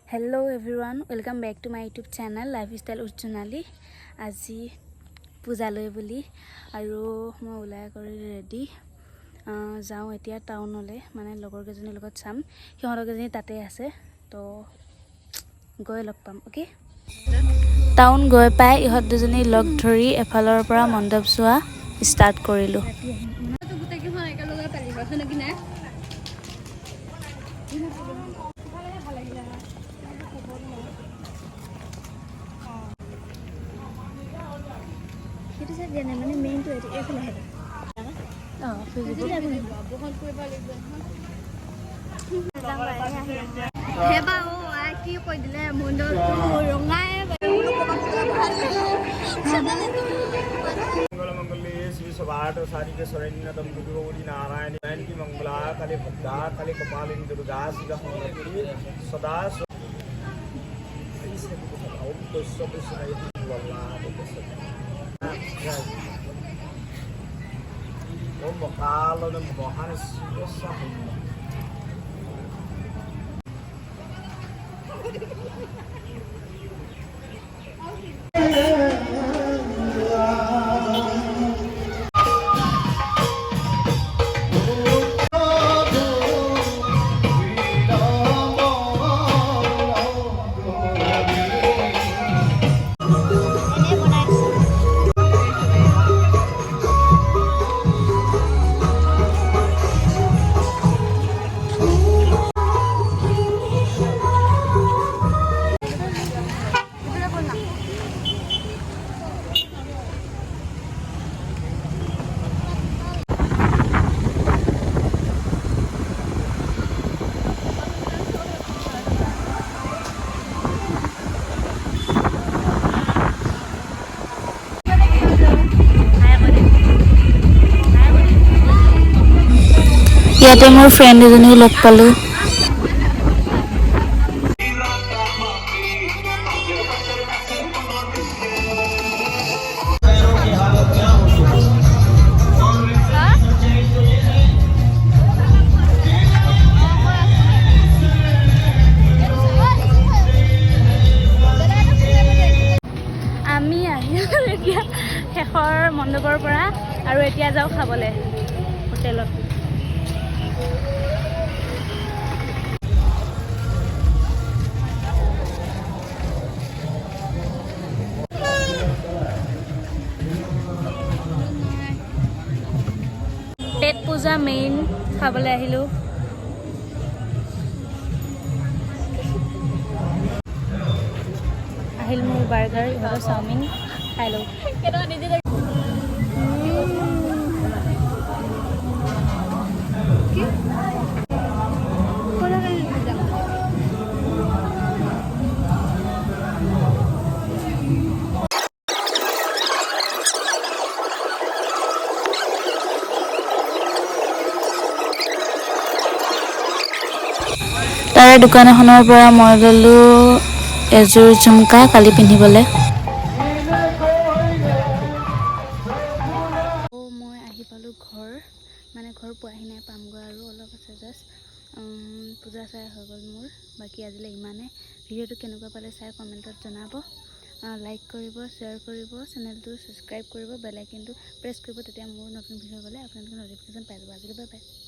Hello everyone, welcome back to my YouTube channel Lifestyle Urchunali. Aji puja loi boli aru moi ulai kori ready jao etia town ole mane logor kejoni logot cham hior kejoni tate ase to goi log pam okay town goi pai ihot dujoni log dhori efalor pora mondop sua start korilu itu saja namanya main tuh itu itu lah oh heba oh aki koi dile mondo rongai सवाट सारी के शरण्य दम दुर्गौरी नारायण नयन की मंगला कले भद्रा कले कपालिनी दुर्गा शिव सदा ओम तस्मै ओम कालो महान शिव ইয়াতে মোৰ ফ্ৰেণ্ড এজনী লগ পালো আমি আহিলো এতিয়া শেষৰ মণ্ডপৰ পৰা আৰু এতিয়া যাও খাবলে হোটেলত পেট পূজা মেইন খাবলৈ আহিলো আহিল মোৰ বাৰ্গাৰ ইহঁতৰ চাওমিন খাই লওঁ তাৰে দোকান এখনৰ পৰা মই ললো এযোৰ ঝুমকা কালি পিন্ধিবলে মই আহি পালো ঘৰ মানে ঘৰ পোৱাহি নাই পামগৈ আৰু অলপ আছে জাষ্ট পূজা চাই হৈ গ'ল মোৰ বাকী আজিলৈ ইমানে ভিডিঅ'টো কেনেকুৱা পালে চাই কমেণ্টত জনাব লাইক কৰিব শ্বেয়াৰ কৰিব চেনেলটো ছাবস্ক্ৰাইব কৰিব বেল আইকনটো প্ৰেছ কৰিব তেতিয়া মোৰ নতুন ভিডিঅ' গ'লে আপোনালোকে নটিফিকেশ্যন পাই যাব আজিলৈ বাই বাই